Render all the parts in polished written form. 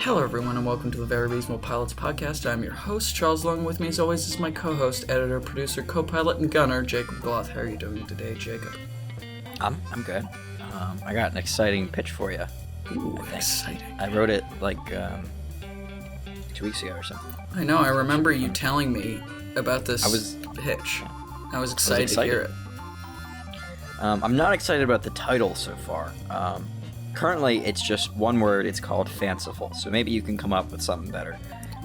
Hello everyone and welcome to the Very Reasonable Pilots podcast. I'm your host, Charles. Along with me as always is my co-host, editor, producer, co-pilot, and gunner, Jacob Gloth. How are you doing today, Jacob? I'm good. I got an exciting pitch for you. Ooh, exciting. I wrote it like 2 weeks ago or something. I know, I remember you telling me about this pitch. I was excited to hear it. I'm not excited about the title so far. Currently, it's just one word. It's called Fanciful. So maybe you can come up with something better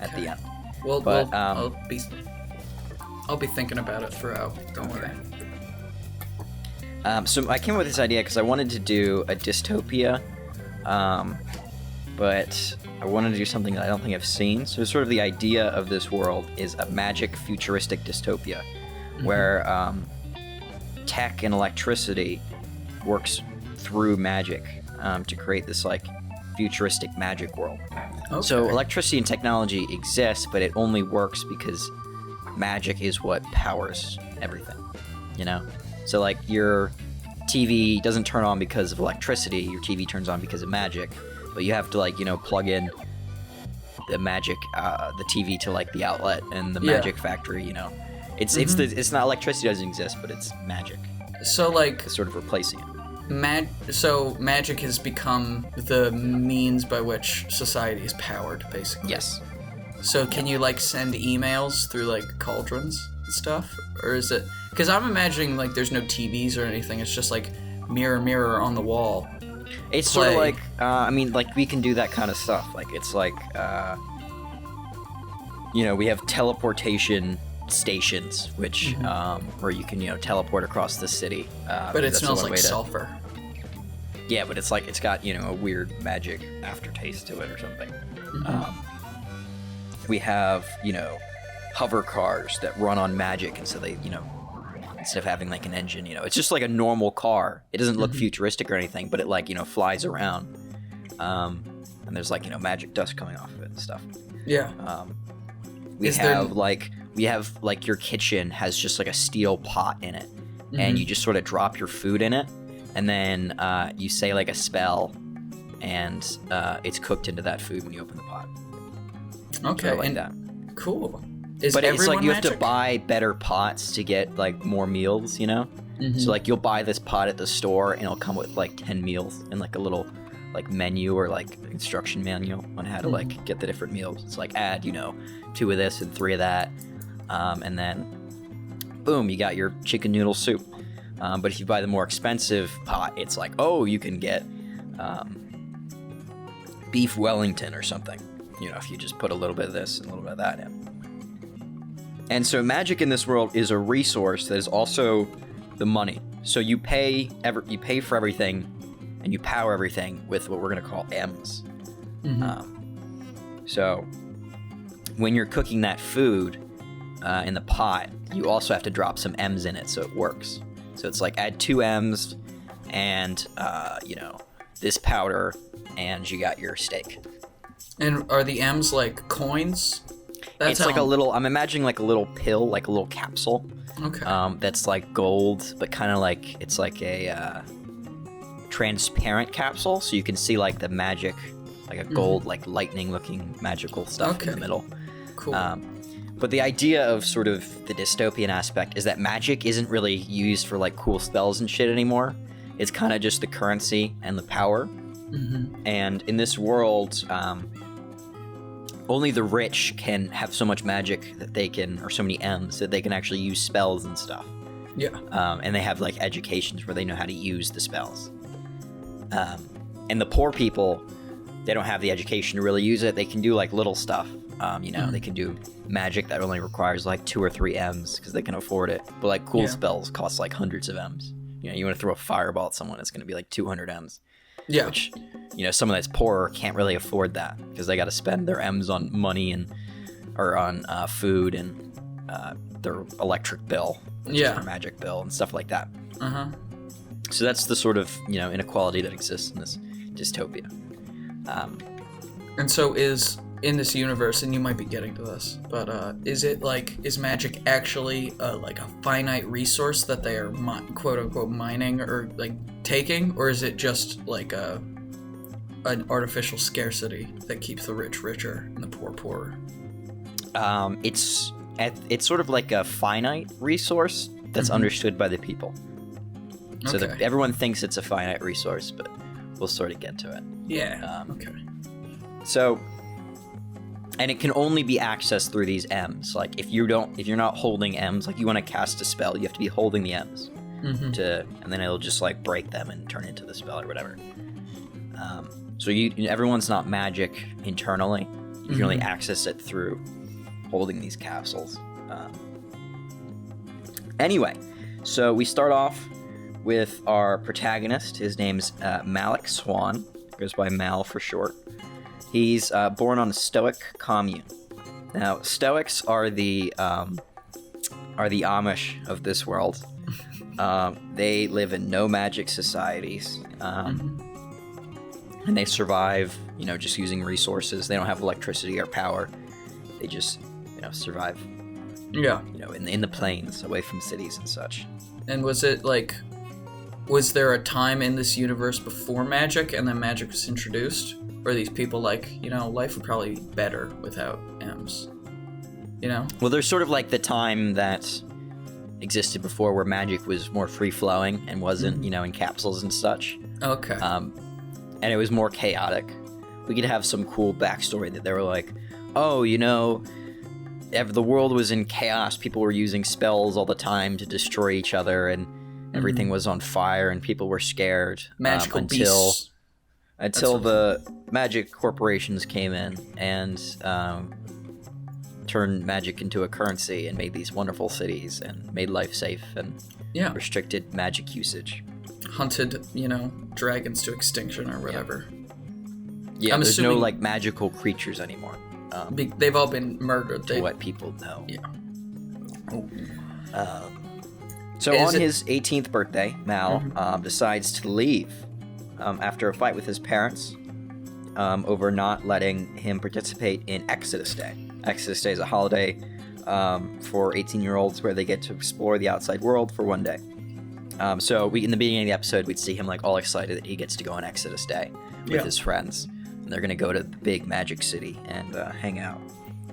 at the end. Well, I'll be thinking about it throughout. Don't worry. So I came up with this idea because I wanted to do a dystopia, but I wanted to do something that I don't think I've seen. So sort of the idea of this world is a magic futuristic dystopia, where tech and electricity works through magic to create this like futuristic magic world. Okay. So electricity and technology exists, but it only works because magic is what powers everything, you know? So like your TV doesn't turn on because of electricity, your TV turns on because of magic, but you have to like, you know, plug in the magic, the TV to like the outlet and the magic factory, you know? It's not electricity doesn't exist, but it's magic. So like... It's sort of replacing it. So magic has become the means by which society is powered, basically. Yes. So can you like send emails through like cauldrons and stuff, or is it? Because I'm imagining like there's no TVs or anything. It's just like mirror, mirror on the wall. It's sort of like I mean, like we can do that kind of stuff. Like it's like you know, we have teleportation stations, which where you can, you know, teleport across the city. But it smells like sulfur. Yeah, but it's like it's got, you know, a weird magic aftertaste to it or something. We have, you know, hover cars that run on magic, and so they, you know, instead of having like an engine, you know, it's just like a normal car. It doesn't look futuristic or anything, but it like, you know, flies around. And there's like, you know, magic dust coming off of it and stuff. Yeah. We have like your kitchen has just like a steel pot in it, and you just sort of drop your food in it, and then you say like a spell, and it's cooked into that food when you open the pot. Okay, so like that. Cool. But it's like you have to buy better pots to get like more meals, you know? So like you'll buy this pot at the store, and it'll come with like 10 meals and like a little like menu or like instruction manual on how to like get the different meals. It's like add, you know, 2 of this and 3 of that, and then boom, you got your chicken noodle soup. But if you buy the more expensive pot, it's like, oh, you can get beef Wellington or something, you know, if you just put a little bit of this and a little bit of that in. And so magic in this world is a resource that is also the money. So you pay for everything, and you power everything with what we're going to call M's. So when you're cooking that food in the pot, you also have to drop some M's in it so it works. So it's like add 2 M's and, you know, this powder, and you got your steak. And are the M's like coins? It's like a little, I'm imagining like a little pill, like a little capsule. Okay. That's like gold, but kind of like, it's like a transparent capsule, so you can see like the magic, like a gold, like lightning looking magical stuff in the middle. Cool. But the idea of sort of the dystopian aspect is that magic isn't really used for like cool spells and shit anymore. It's kind of just the currency and the power. And in this world, only the rich can have so much magic that they can, or so many M's that they can actually use spells and stuff. Yeah. And they have like educations where they know how to use the spells. And the poor people, they don't have the education to really use it. They can do like little stuff. You know, they can do magic that only requires like 2 or 3 M's because they can afford it. But like cool spells cost like hundreds of M's. You know, you want to throw a fireball at someone, it's going to be like 200 M's. Yeah. Which, you know, someone that's poorer can't really afford that because they got to spend their M's on money or on food and their electric bill, which is their magic bill and stuff like that. So that's the sort of, you know, inequality that exists in this dystopia. And so is in this universe, and you might be getting to this, but is magic actually like a finite resource that they are quote unquote mining or like taking, or is it just like a an artificial scarcity that keeps the rich richer and the poor poorer? It's sort of like a finite resource that's understood by the people. So Okay. everyone thinks it's a finite resource, but we'll sort of get to it. Yeah. Okay. So, and it can only be accessed through these M's. Like if you're not holding M's, like you want to cast a spell, you have to be holding the M's and then it'll just like break them and turn into the spell or whatever. So everyone's not magic internally. You can only access it through holding these capsules. Anyway, so we start off with our protagonist. His name's Malleck Swann. Goes by Mal for short. He's born on a Stoic commune. Now, Stoics are the Amish of this world. They live in no magic societies, and they survive, just using resources. They don't have electricity or power. They just, survive. Yeah. In the plains, away from cities and such. And was there a time in this universe before magic and then magic was introduced? Or are these people like, life would probably be better without M's? Well, there's sort of like the time that existed before where magic was more free-flowing and wasn't, in capsules and such. Okay. And it was more chaotic. We could have some cool backstory that they were like, oh, the world was in chaos. People were using spells all the time to destroy each other, and everything was on fire, and people were scared. Magical beasts. Until the magic corporations came in and turned magic into a currency and made these wonderful cities and made life safe and restricted magic usage. Hunted, dragons to extinction or whatever. Yeah, I'm there's assuming no magical creatures anymore. They've all been murdered. What people know. Yeah. So on his 18th birthday, Mal decides to leave after a fight with his parents over not letting him participate in Exodus Day. Exodus Day is a holiday for 18-year-olds where they get to explore the outside world for one day. So in the beginning of the episode, we'd see him like all excited that he gets to go on Exodus Day with his friends. And they're going to go to the big magic city and hang out.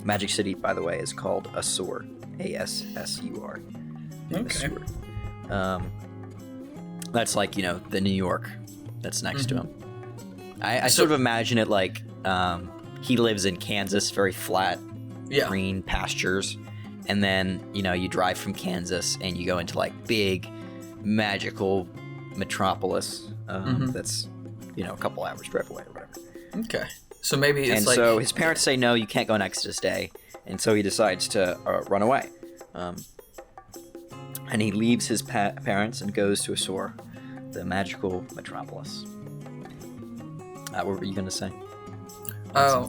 Magic City, by the way, is called Assur. A-S-S-U-R. Okay. That's like, the New York that's next to him. I sort of imagine it like he lives in Kansas, very flat, green pastures. And then, you drive from Kansas and you go into like big, magical metropolis that's, a couple hours drive away or whatever. Okay. So maybe it's and like... so his parents say, no, you can't go on Exodus Day. And so he decides to run away. And he leaves his parents and goes to Assur, the magical metropolis. What were you going to say? I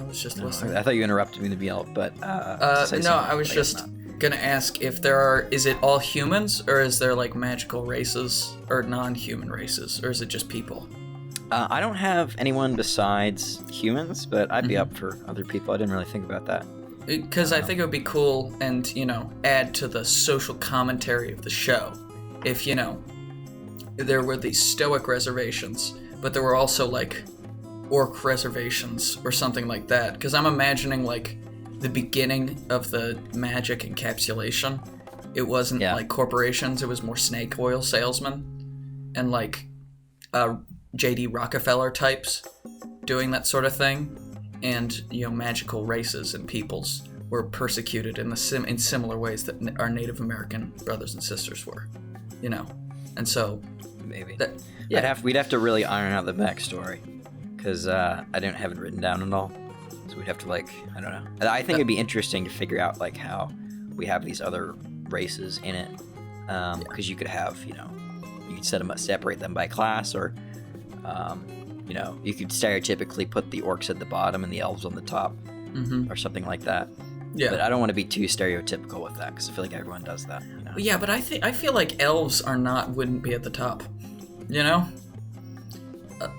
was just listening. I thought you interrupted me in the beginning, but... no, I was just going to ask if is it all humans, or is there like magical races, or non-human races, or is it just people? I don't have anyone besides humans, but I'd be up for other people. I didn't really think about that. Because I think it would be cool and, add to the social commentary of the show if, there were these Stoic reservations, but there were also, like, Orc reservations or something like that. Because I'm imagining, like, the beginning of the magic encapsulation. It wasn't, like, corporations. It was more snake oil salesmen and, like, J.D. Rockefeller types doing that sort of thing. And, magical races and peoples were persecuted in similar ways that our Native American brothers and sisters were, And so... Maybe. We'd have to really iron out the backstory, because I didn't have it written down at all. So we'd have to, I don't know. I think it'd be interesting to figure out, how we have these other races in it. Because you could have, you could separate them by class, or... you could stereotypically put the orcs at the bottom and the elves on the top, or something like that. Yeah. But I don't want to be too stereotypical with that, because I feel like everyone does that. Yeah, but I feel like elves wouldn't be at the top.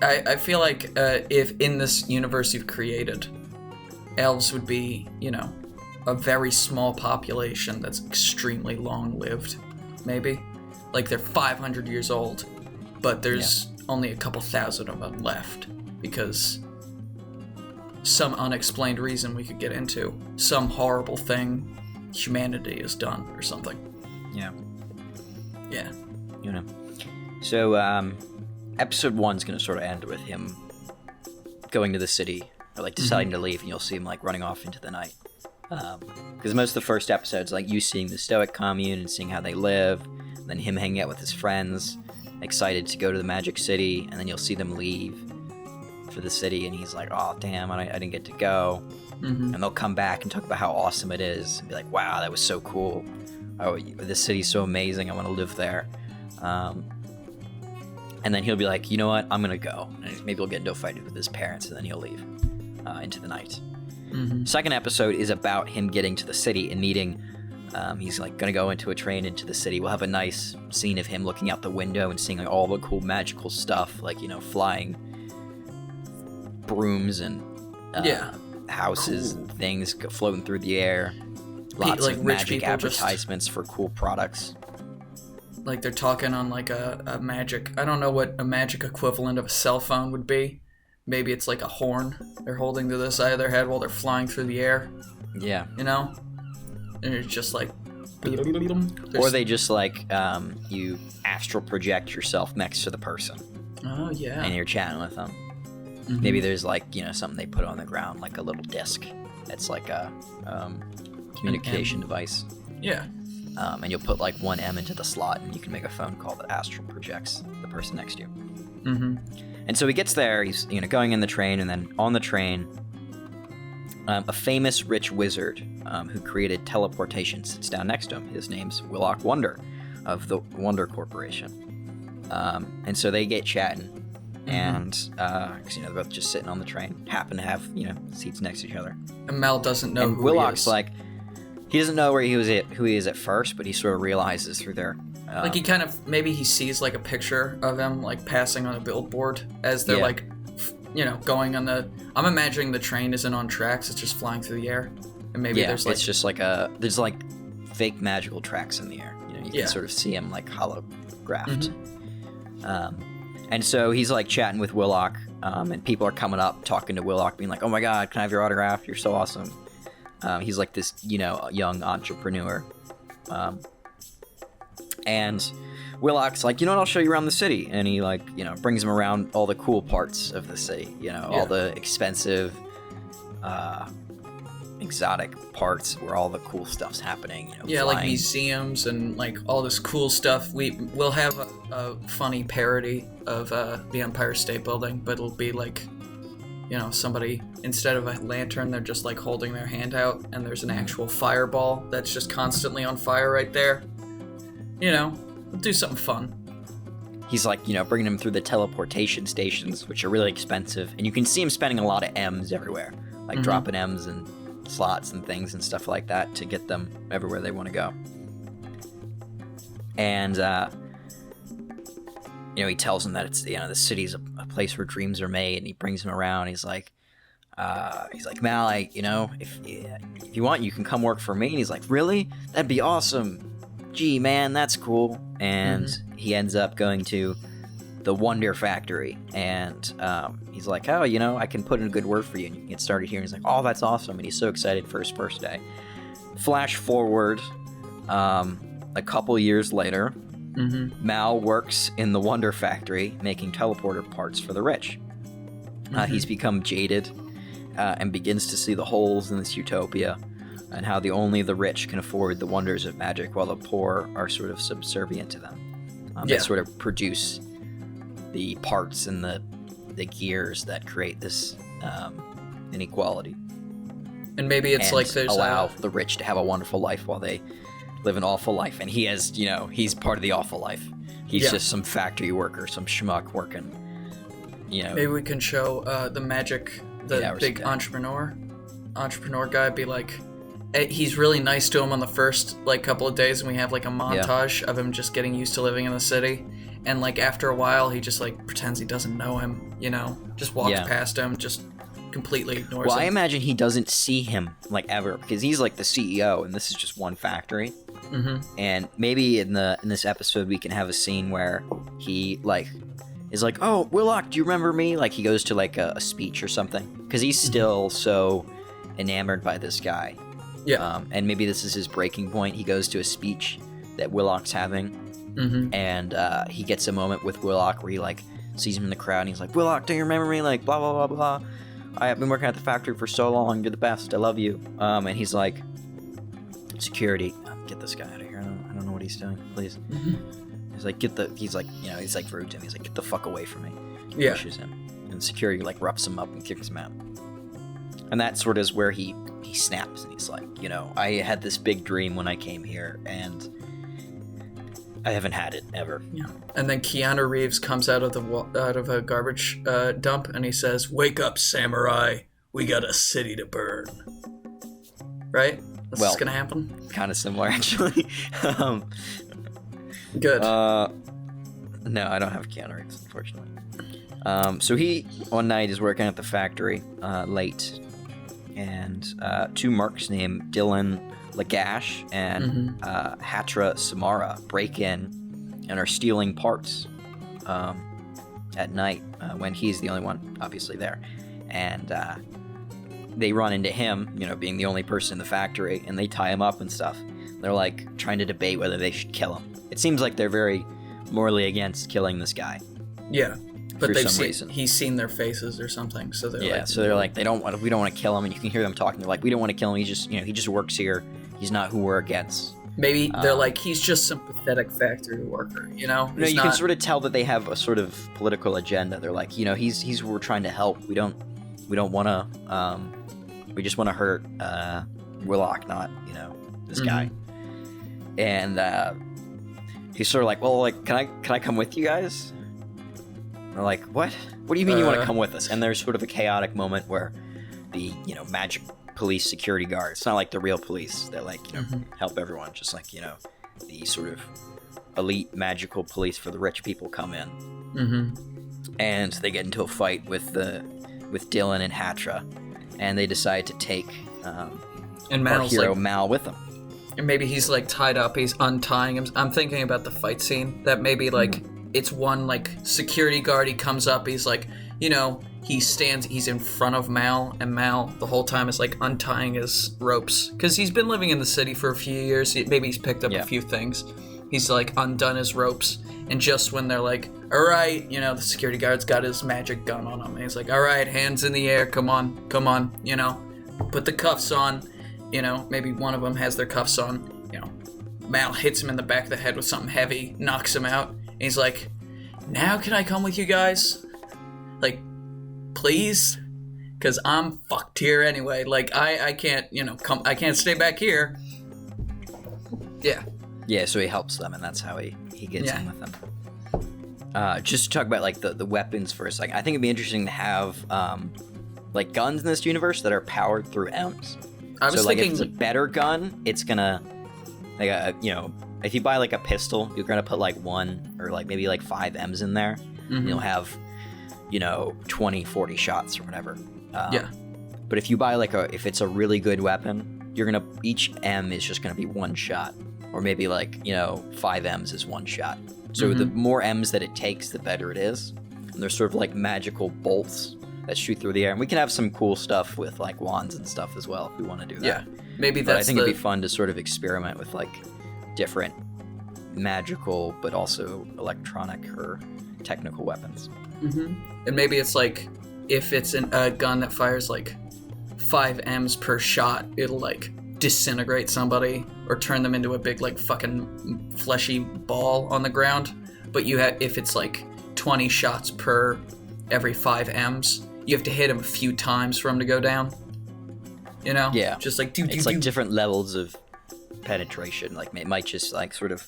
I feel like if in this universe you've created, elves would be, a very small population that's extremely long-lived, maybe. Like they're 500 years old, but there's only a couple thousand of them left because some unexplained reason we could get into, some horrible thing humanity has done or something. Yeah. Yeah. You know. So, episode 1's going to sort of end with him going to the city, or like deciding to leave, and you'll see him like running off into the night. Because most of the first episodes, like you seeing the Stoic commune and seeing how they live, and then him hanging out with his friends, excited to go to the Magic City, and then you'll see them leave for the city, and he's like, oh damn, I didn't get to go. And they'll come back and talk about how awesome it is, and be like, wow, that was so cool. Oh, this city's so amazing, I want to live there. And then he'll be like, you know what, I'm gonna go. And maybe he'll get into a fight with his parents, and then he'll leave into the night. Second episode is about him getting to the city and meeting. He's like gonna go into a train into the city. We'll have a nice scene of him looking out the window and seeing like all the cool magical stuff, like, you know, flying brooms and houses and things floating through the air. Lots like of rich magic people advertisements for cool products. Like they're talking on like a magic, I don't know what a magic equivalent of a cell phone would be. Maybe it's like a horn they're holding to the side of their head while they're flying through the air. Yeah. You know? And it's just like... Or they just like, you astral project yourself next to the person. Oh, yeah. And you're chatting with them. Maybe there's like, you know, something they put on the ground, like a little disc. That's like a communication device. Yeah. And you'll put like one M into the slot, and you can make a phone call that astral projects the person next to you. And so he gets there, he's, you know, going in the train, and then on the train, a famous rich wizard who created teleportation sits down next to him. His name's Willock Wonder of the Wonder Corporation. And so they get chatting, and, because, you know, they're both just sitting on the train, happen to have, you know, seats next to each other. And Mel doesn't know who Willock's he is. like, he doesn't know who he is at first, but he sort of realizes through their... like he kind of, maybe he sees like a picture of him like passing on a billboard as they're like, you know, going on the... I'm imagining the train isn't on tracks, it's just flying through the air. And maybe there's like... it's just like there's like fake magical tracks in the air. You know, you can sort of see him like holographed. And so he's like chatting with Willock, and people are coming up talking to Willock, being like, oh my god, can I have your autograph? You're so awesome. He's like this, you know, young entrepreneur. And Willock's like, you know what, I'll show you around the city. And he like, you know, brings him around all the cool parts of the city, you know, all the expensive, exotic parts where all the cool stuff's happening. You know, flying. Like museums and like all this cool stuff. We'll have a funny parody of the Empire State Building, but it'll be like, you know, somebody, instead of a lantern, they're just like holding their hand out, and there's an actual fireball that's just constantly on fire right there. You know, we'll do something fun. He's like, you know, bringing him through the teleportation stations, which are really expensive, and you can see him spending a lot of M's everywhere, like dropping M's and slots and things and stuff like that to get them everywhere they want to go. And, you know, he tells him that it's, you know, the city's a place where dreams are made, and he brings him around. He's like, Mal, you know, if you want, you can come work for me. And he's like, really? That'd be awesome. Gee, man, that's cool. And he ends up going to the Wonder Factory, and he's like, oh, you know, I can put in a good word for you, and you can get started here. And he's like, oh, that's awesome. And he's so excited for his first day. Flash forward a couple years later, Mal works in the Wonder Factory making teleporter parts for the rich. He's become jaded and begins to see the holes in this utopia, and how only the rich can afford the wonders of magic, while the poor are sort of subservient to them. They sort of produce the parts and the gears that create this inequality. And maybe it's like there's allow the rich to have a wonderful life while they live an awful life. And he has, you know, he's part of the awful life. He's just some factory worker, some schmuck working, you know. Maybe we can show the magic, the big entrepreneur guy be like, he's really nice to him on the first like couple of days, and we have like a montage of him just getting used to living in the city, and like after a while he just like pretends he doesn't know him, you know, just walks past him, just completely ignores him. I imagine he doesn't see him like ever, because he's like the CEO and this is just one factory. And maybe in this episode we can have a scene where he like is like, "Oh, Willock, do you remember me?" Like he goes to like a speech or something because he's still so enamored by this guy. Yeah. And maybe this is his breaking point. He goes to a speech that Willock's having, and he gets a moment with Willock where he like sees him in the crowd and he's like, "Willock, do you remember me?" Like blah blah blah blah. I have been working at the factory for so long. You're the best. I love you. And he's like, "Security, get this guy out of here. I don't know what he's doing. Please." He's like, he's like rude to him. He's like, "Get the fuck away from me." Yeah. Pushes him. And security like roughs him up and kicks him out. And that sort of is where he snaps and he's like, I had this big dream when I came here and I haven't had it ever. Yeah. And then Keanu Reeves comes out of a garbage dump and he says, "Wake up, samurai. We got a city to burn." Right? That's what's gonna happen? Kind of similar, actually. Good. No, I don't have Keanu Reeves, unfortunately. So he, one night, is working at the factory late, and two mercs named Dylan Lagash and Hatra Samara break in and are stealing parts at night when he's the only one, obviously, there. And they run into him, being the only person in the factory, and they tie him up and stuff. They're, like, trying to debate whether they should kill him. It seems like they're very morally against killing this guy. Yeah. But reason. He's seen their faces or something, so they're like... so they're like, we don't want to kill him, and you can hear them talking. They're like, we don't want to kill him, he just works here. He's not who we're against. Maybe they're like, he's just some pathetic factory worker, No, you can sort of tell that they have a sort of political agenda. They're like, he's who we're trying to help. We don't want to, we just want to hurt Willock, not, this guy. And he's sort of like, well, like, can I come with you guys? And they're like, what? What do you mean you want to come with us? And there's sort of a chaotic moment where the, magic police security guard, it's not like the real police that like, help everyone, just like, the sort of elite magical police for the rich people come in. And they get into a fight with Dylan and Hatra, and they decide to take and our hero Mal with them. And maybe he's like tied up, he's untying him. I'm thinking about the fight scene, that maybe like it's one like security guard, he comes up, he's like, he's in front of Mal, and Mal the whole time is like untying his ropes because he's been living in the city for a few years. Maybe he's picked up a few things. He's like undone his ropes, and just when they're like, all right, the security guard's got his magic gun on him, and he's like, all right, hands in the air, come on, put the cuffs on. Maybe one of them has their cuffs on. Mal hits him in the back of the head with something heavy, knocks him out, and he's like, now can I come with you guys? Like, please? Because I'm fucked here anyway. Like, I can't, I can't stay back here. Yeah. Yeah, so he helps them, and that's how he gets in with them. Just to talk about, like, the weapons for a second. I think it'd be interesting to have, like, guns in this universe that are powered through M's. If it's a better gun, it's gonna, like, if you buy, like, a pistol, you're gonna put, like, 1 or, like, maybe, like, 5 M's in there. And you'll have, 20, 40 shots or whatever. But if you buy, like, if it's a really good weapon, each M is just gonna be 1 shot. Or maybe, like, 5 M's is 1 shot. So the more M's that it takes, the better it is. And there's sort of, like, magical bolts that shoot through the air. And we can have some cool stuff with, like, wands and stuff as well if we want to do that. Yeah, maybe but I think it'd be fun to sort of experiment with, like, different magical but also electronic or technical weapons. And maybe it's like, if it's a gun that fires, like, 5 M's per shot, it'll, like, disintegrate somebody or turn them into a big, like, fucking fleshy ball on the ground. But if it's, like, 20 shots per every 5 M's, you have to hit him a few times for him to go down. Yeah. Just like it's like different levels of penetration. Like, it might just, like, sort of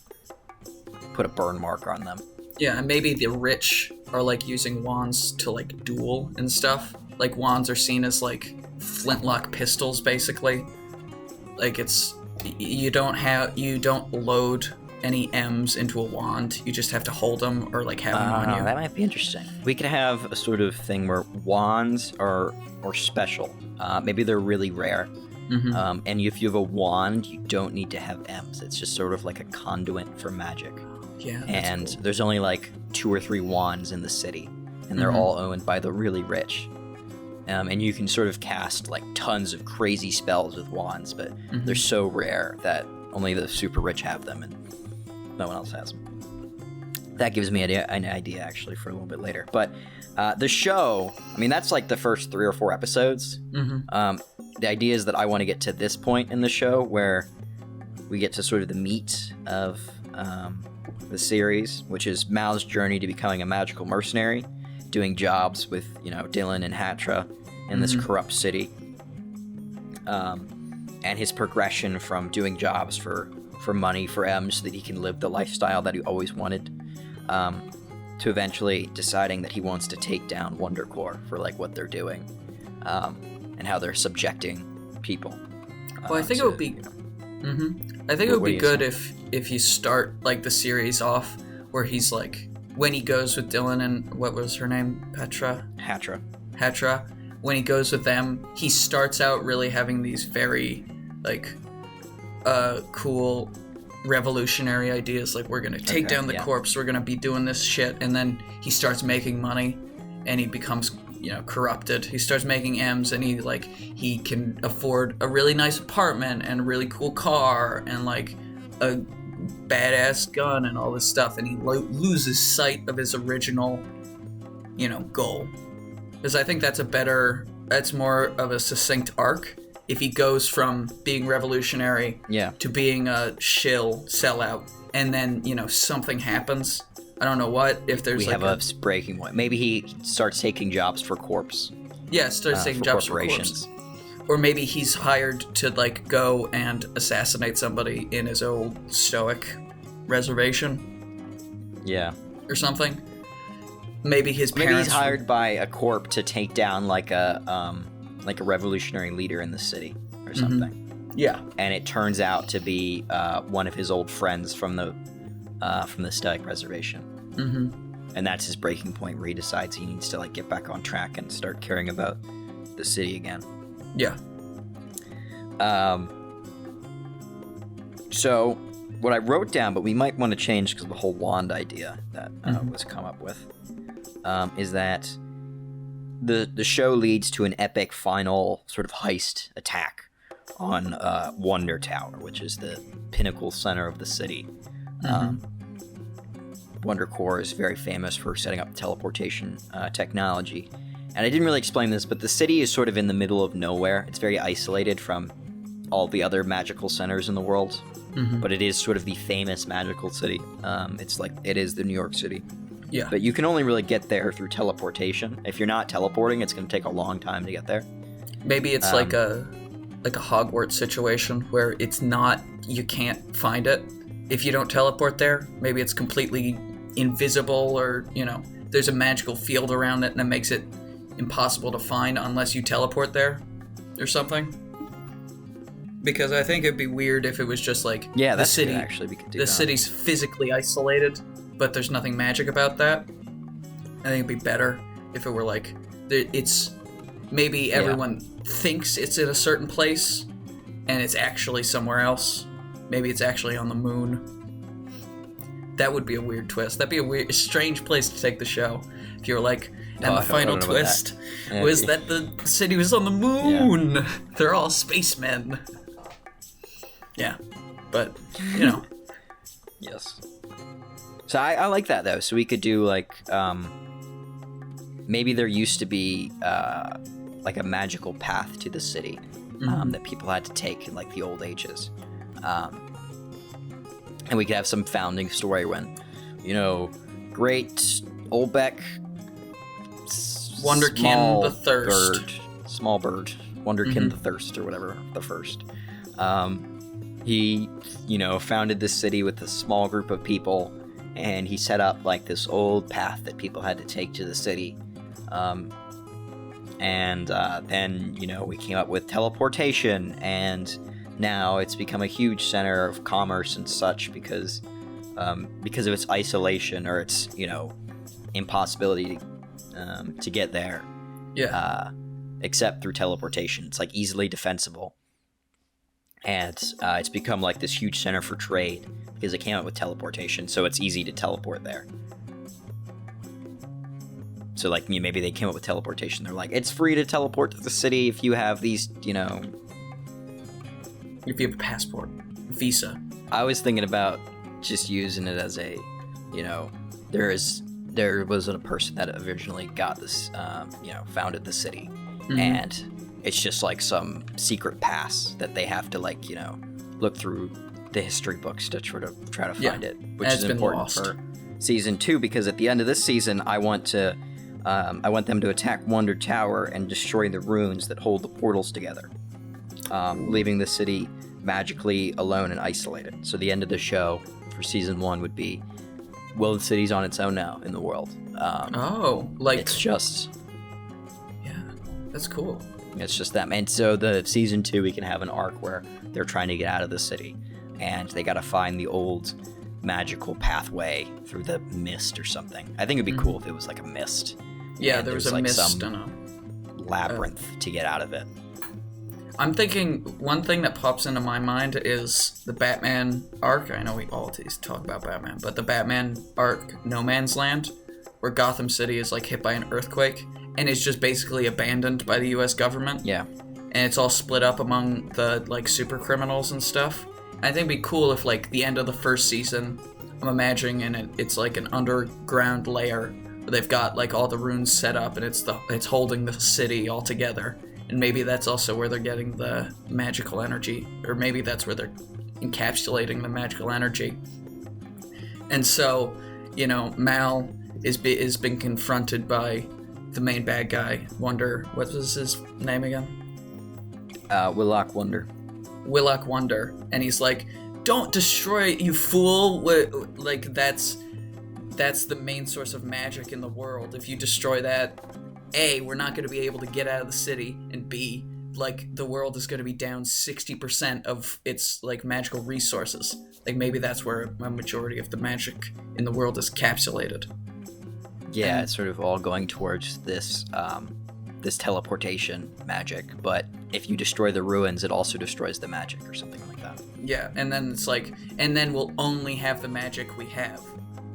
put a burn mark on them. Yeah, and maybe the rich are, like, using wands to, like, duel and stuff. Like, wands are seen as, like, flintlock pistols, basically. Like, you don't load any M's into a wand. You just have to hold them or, like, have them on you. That might be interesting. We could have a sort of thing where wands are special. Maybe they're really rare. And if you have a wand, you don't need to have M's. It's just sort of like a conduit for magic. Yeah, that's and cool. there's only like 2 or 3 wands in the city, and they're all owned by the really rich. And you can sort of cast like tons of crazy spells with wands, but they're so rare that only the super rich have them, and no one else has them. That gives me an idea actually for a little bit later. But the show, I mean, that's like the first 3 or 4 episodes. The idea is that I want to get to this point in the show where we get to sort of the meat of the series, which is Mal's journey to becoming a magical mercenary, doing jobs with, Dylan and Hatra in this corrupt city, and his progression from doing jobs for money for M so that he can live the lifestyle that he always wanted, to eventually deciding that he wants to take down WonderCore for like what they're doing, and how they're subjecting people. Well, I think it would be. I think it would be good if you start like the series off where he's like when he goes with Dylan and what was her name, Hatra. When he goes with them, he starts out really having these very like cool revolutionary ideas, like we're gonna take down the corpse, we're gonna be doing this shit, and then he starts making money and he becomes corrupted. He starts making M's and he can afford a really nice apartment and a really cool car and like a badass gun and all this stuff, and he loses sight of his original goal. Because I think that's more of a succinct arc if he goes from being revolutionary to being a shill sellout, and then something happens. I don't know what, if there's have a breaking point. Maybe he starts taking jobs for corps. Yeah, starts taking jobs for corporations. Or maybe he's hired to like go and assassinate somebody in his old Stoic reservation. Yeah. Or something. Maybe his parents. Maybe he's hired by a corp to take down like a revolutionary leader in the city or something. Yeah. And it turns out to be one of his old friends from the Stoic reservation. And that's his breaking point where he decides he needs to like get back on track and start caring about the city again. Yeah. So what I wrote down, but we might want to change because of the whole wand idea that was come up with, is that the show leads to an epic final sort of heist attack on Wonder Tower, which is the pinnacle center of the city. WonderCore is very famous for setting up teleportation technology. And I didn't really explain this, but the city is sort of in the middle of nowhere. It's very isolated from all the other magical centers in the world. But it is sort of the famous magical city. It is the New York City. Yeah. But you can only really get there through teleportation. If you're not teleporting, it's going to take a long time to get there. Maybe it's like a Hogwarts situation where it's not, you can't find it. If you don't teleport there, maybe it's completely invisible, or, there's a magical field around it and that makes it impossible to find unless you teleport there or something. Because I think it'd be weird if it was just like the city. Actually, we could do the that. city's physically isolated, but there's nothing magic about that. I think it'd be better if it were like it's maybe everyone thinks it's in a certain place and it's actually somewhere else. Maybe it's actually on the moon. That would be a weird twist. That'd be a strange place to take the show. If you were like, and the final twist was that the city was on the moon. Yeah. They're all spacemen. Yeah, but, Yes. So I like that, though. So we could do, like, maybe there used to be, like, a magical path to the city that people had to take in, like, the old ages. And we could have some founding story when, great Olbeck, Wonderkin the Thirst. Small bird, Wonderkin the Thirst, or whatever, the first. He, founded this city with a small group of people, and he set up, like, this old path that people had to take to the city. And then, we came up with teleportation, and now it's become a huge center of commerce and such because of its isolation or its, impossibility to get there. Yeah. Except through teleportation. It's, like, easily defensible. and it's become like this huge center for trade because it came out with teleportation, so it's easy to teleport there. So like maybe they came up with teleportation. They're like, it's free to teleport to the city if you have these, if you have a passport, visa. I was thinking about just using it as a, there was a person that originally got this, founded the city, and it's just like some secret pass that they have to look through the history books to try to find it, which is important for season 2, because at the end of this season, I want them to attack Wonder Tower and destroy the ruins that hold the portals together, leaving the city magically alone and isolated. So the end of the show for season 1 would be, well, the city's on its own now in the world. It's just... Yeah, that's cool. It's just that. And so the season 2, we can have an arc where they're trying to get out of the city, and they got to find the old magical pathway through the mist or something. I think it'd be cool if it was like a mist. Yeah, there was a mist and a labyrinth to get out of it. I'm thinking one thing that pops into my mind is the Batman arc. I know we all talk about Batman, but the Batman arc, No Man's Land, where Gotham City is like hit by an earthquake and is just basically abandoned by the U.S. government. Yeah. And it's all split up among the like super criminals and stuff. And I think it'd be cool if like the end of the first season, I'm imagining, and it's like an underground layer where they've got like all the runes set up and it's holding the city all together. And maybe that's also where they're getting the magical energy, or maybe that's where they're encapsulating the magical energy. And so, Mal is being confronted by the main bad guy, Wonder. What was his name again? Malleck Wonder. Malleck Wonder, and he's like, "Don't destroy it, you fool! Like that's the main source of magic in the world. If you destroy that, A, we're not going to be able to get out of the city, and B, like the world is going to be down 60% of its like magical resources. Like maybe that's where a majority of the magic in the world is encapsulated." Yeah, it's sort of all going towards this this teleportation magic, but if you destroy the ruins, it also destroys the magic or something like that. Yeah, and then it's like, and then we'll only have the magic we have.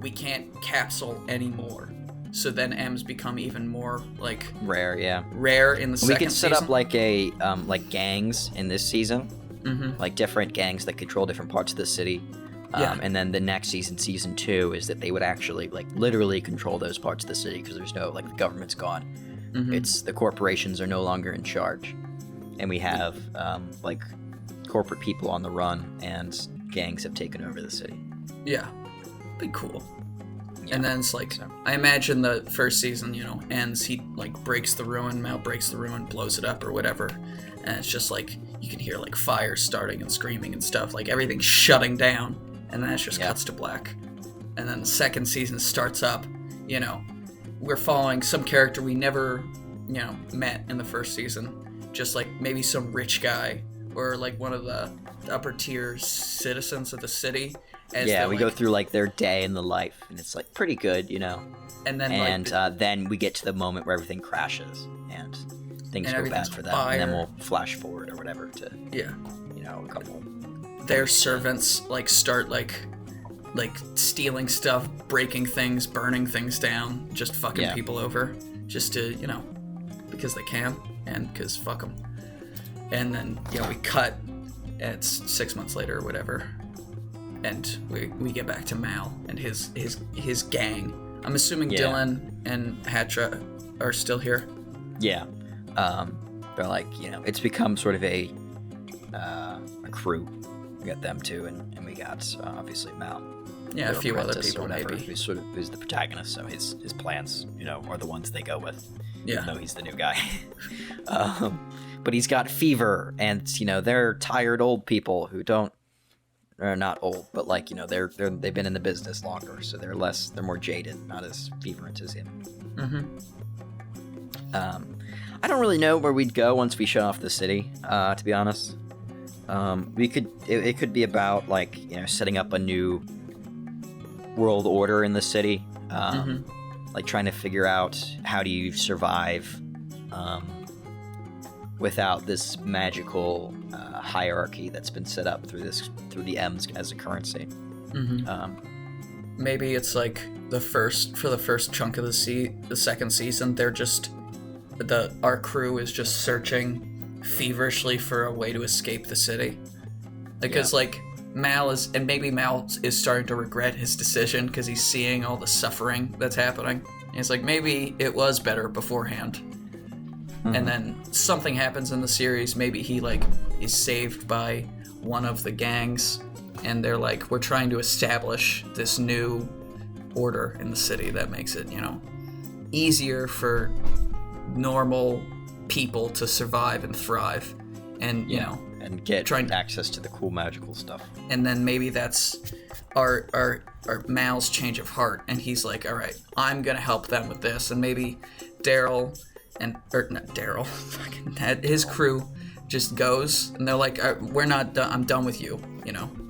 We can't capsule anymore. So then M's become even more like rare, yeah. Rare in the second season. We could set up like a like gangs in this season, like different gangs that control different parts of the city. And then the next season 2, is that they would actually like literally control those parts of the city because there's no the government's gone. It's the corporations are no longer in charge, and we have like corporate people on the run, and gangs have taken over the city. Yeah, be cool. Yeah. And then it's like, I imagine the first season, ends, he like breaks the ruin, Mal breaks the ruin, blows it up or whatever, and it's just like, you can hear like fire starting and screaming and stuff, like everything's shutting down, and then it just cuts to black. And then the second season starts up, we're following some character we never, met in the first season, just like maybe some rich guy, or like one of the upper tier citizens of the city. We go through like their day in the life, and it's like pretty good, And then then we get to the moment where everything crashes and things go bad for them, and then we'll flash forward or whatever to a couple. Their servants like start like stealing stuff, breaking things, burning things down, just fucking people over, just to because they can and because fuck them. And then we cut. And it's 6 months later or whatever. And we get back to Mal and his gang. I'm assuming Dylan and Hatra are still here. Yeah. They're like, it's become sort of a crew. We got them too, and we got obviously Mal. Yeah, a few other people maybe. Who's the protagonist, so his plans, are the ones they go with. Yeah. Even though he's the new guy. But he's got fever, and they're tired old people who are not old, but like they've been in the business longer, so they're more jaded, not as fervent as him. I don't really know where we'd go once we shut off the city, to be honest. It could be about like setting up a new world order in the city, like trying to figure out how do you survive without this magical hierarchy that's been set up through the M's as a currency. Maybe it's like the first chunk of the second season, they're just our crew is just searching feverishly for a way to escape the city, because like Mal is starting to regret his decision because he's seeing all the suffering that's happening. And he's like, maybe it was better beforehand. And then something happens in the series. Maybe he like is saved by one of the gangs, and they're like, we're trying to establish this new order in the city that makes it, easier for normal people to survive and thrive, and and get access to the cool magical stuff. And then maybe that's our Mal's change of heart, and he's like, all right, I'm gonna help them with this. And maybe his crew just goes, and they're like, we're not done, I'm done with you,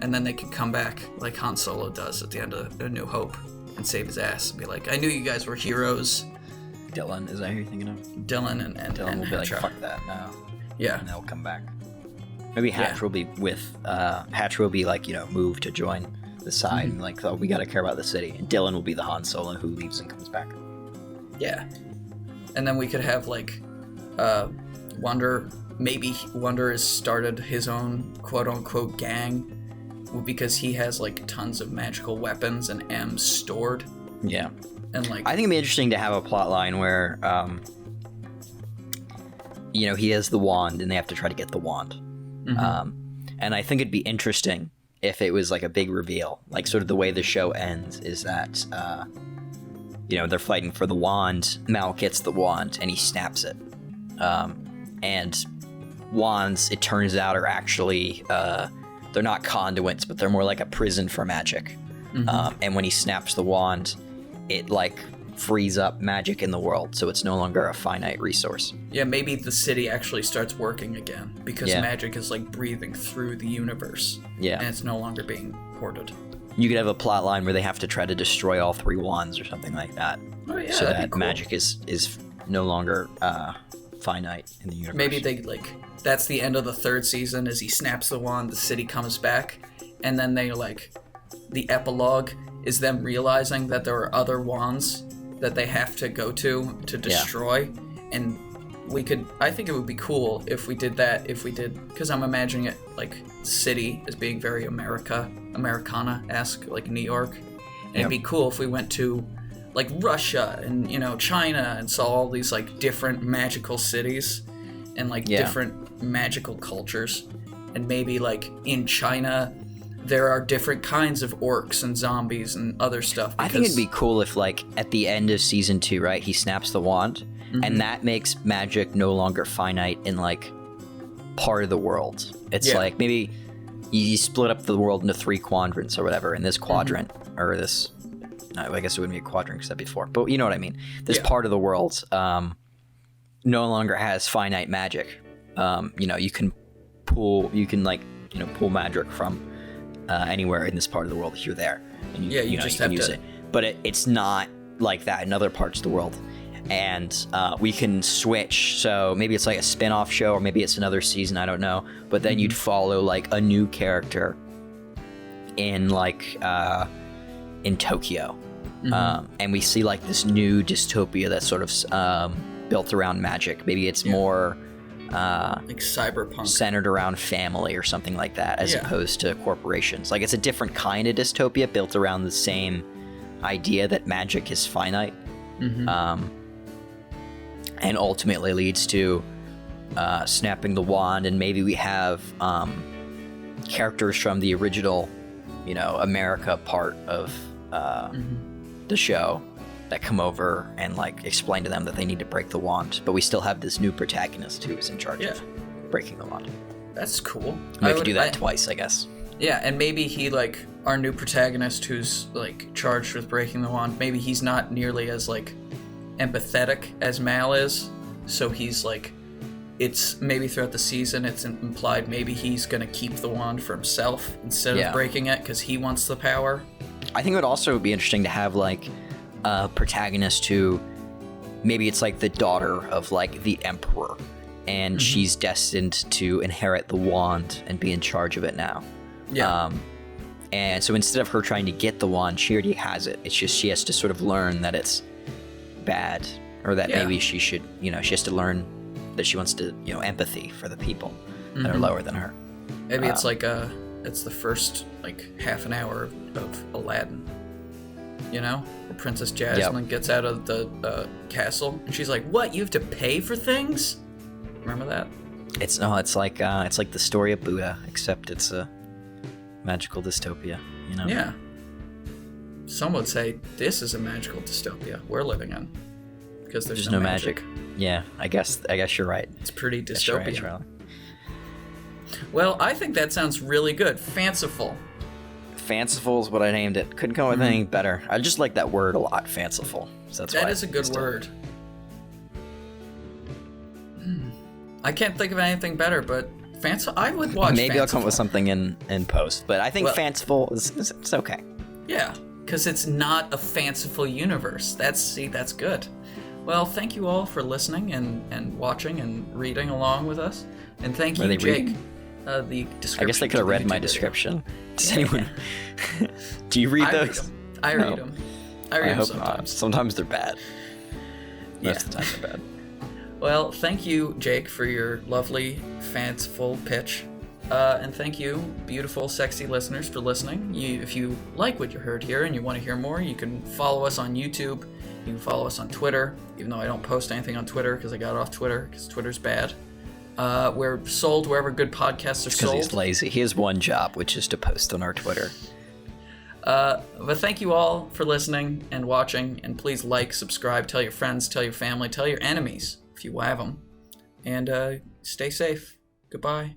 and then they can come back like Han Solo does at the end of A New Hope and save his ass and be like, I knew you guys were heroes. Dylan, is that who you're thinking of? Dylan and Dylan will be like, fuck that now. Yeah. And they'll come back. Maybe Hatch will be moved to join the side and like, oh, we gotta care about the city. And Dylan will be the Han Solo who leaves and comes back. Yeah. And then we could have like Wonder. Maybe Wonder has started his own quote-unquote gang because he has like tons of magical weapons and M's stored. Yeah. And like, I think it'd be interesting to have a plot line where he has the wand and they have to try to get the wand. And I think it'd be interesting if it was like a big reveal, like sort of the way the show ends is that they're fighting for the wand. Mal gets the wand and he snaps it. And wands, it turns out, are actually they're not conduits, but they're more like a prison for magic. And when he snaps the wand, it like frees up magic in the world, so it's no longer a finite resource. Yeah, maybe the city actually starts working again because magic is like breathing through the universe. Yeah, and it's no longer being hoarded. You could have a plot line where they have to try to destroy all 3 wands or something like that. Oh yeah, so that cool. Magic is no longer finite in the universe. Maybe they that's the end of the 3rd season. As he snaps the wand, the city comes back, and then they the epilogue is them realizing that there are other wands that they have to go to destroy. And I think it would be cool if we did that, because I'm imagining it like city as being very Americana-esque, like New York. And it'd be cool if we went to like Russia and China and saw all these like different magical cities and like different magical cultures. And maybe like in China there are different kinds of orcs and zombies and other stuff. I think it'd be cool if like at the end of season 2, right, he snaps the wand and that makes magic no longer finite in like part of the world. It's like maybe you split up the world into 3 quadrants or whatever, and this quadrant or this, I guess it wouldn't be a quadrant because that'd be 4, but you know what I mean. This part of the world no longer has finite magic. You can pull magic from anywhere in this part of the world if you're there. And you just have to use it. But it's not like that in other parts of the world. And we can switch. So maybe it's like a spin-off show, or maybe it's another season, I don't know. But then you'd follow like a new character in like in Tokyo. And we see like this new dystopia that's sort of built around magic. Maybe it's more like cyberpunk, centered around family or something like that, as opposed to corporations. Like it's a different kind of dystopia built around the same idea that magic is finite, and ultimately leads to snapping the wand. And maybe we have characters from the original America part of the show that come over and like explain to them that they need to break the wand, but we still have this new protagonist who is in charge of breaking the wand. That's cool. We could do that twice, I guess. Yeah, and maybe he like our new protagonist who's like charged with breaking the wand, maybe he's not nearly as like empathetic as Mal is, so he's like, it's maybe throughout the season it's implied maybe he's gonna keep the wand for himself instead of breaking it because he wants the power. I think it would also be interesting to have like a protagonist who maybe it's like the daughter of like the emperor, and she's destined to inherit the wand and be in charge of it now. Yeah. And so instead of her trying to get the wand, she already has it. It's just she has to sort of learn that it's bad, or that maybe she should, she has to learn that she wants to, empathy for the people that are lower than her. Maybe it's like it's the first like half an hour of Aladdin, where Princess Jasmine gets out of the castle and she's like, "What? You have to pay for things?" Remember that? It's like the story of Buddha, except it's a magical dystopia. Yeah. Some would say this is a magical dystopia we're living in because there's no magic. Yeah, I guess you're right. It's pretty dystopian. Right. Well, I think that sounds really good. Fanciful. Fanciful is what I named it. Couldn't come up with anything better. I just like that word a lot, fanciful. So that is a good word. I can't think of anything better, but I would watch Maybe Fanciful. I'll come up with something in post, but I think fanciful it's okay. Yeah, because it's not a fanciful universe. That's good. Well, thank you all for listening and watching and reading along with us. And thank you, Jake. The description. I guess they could have read my description. Does anyone? Do you read those? I read them. I read them sometimes. Not. Sometimes they're bad. Most of the time they're bad. Well, thank you, Jake, for your lovely, fanciful pitch. And thank you, beautiful, sexy listeners, for listening. If you like what you heard here and you want to hear more, you can follow us on YouTube. You can follow us on Twitter, even though I don't post anything on Twitter because I got off Twitter because Twitter's bad. We're sold wherever good podcasts are sold. Because he's lazy. He has one job, which is to post on our Twitter. But thank you all for listening and watching. And please like, subscribe, tell your friends, tell your family, tell your enemies if you have them. And stay safe. Goodbye.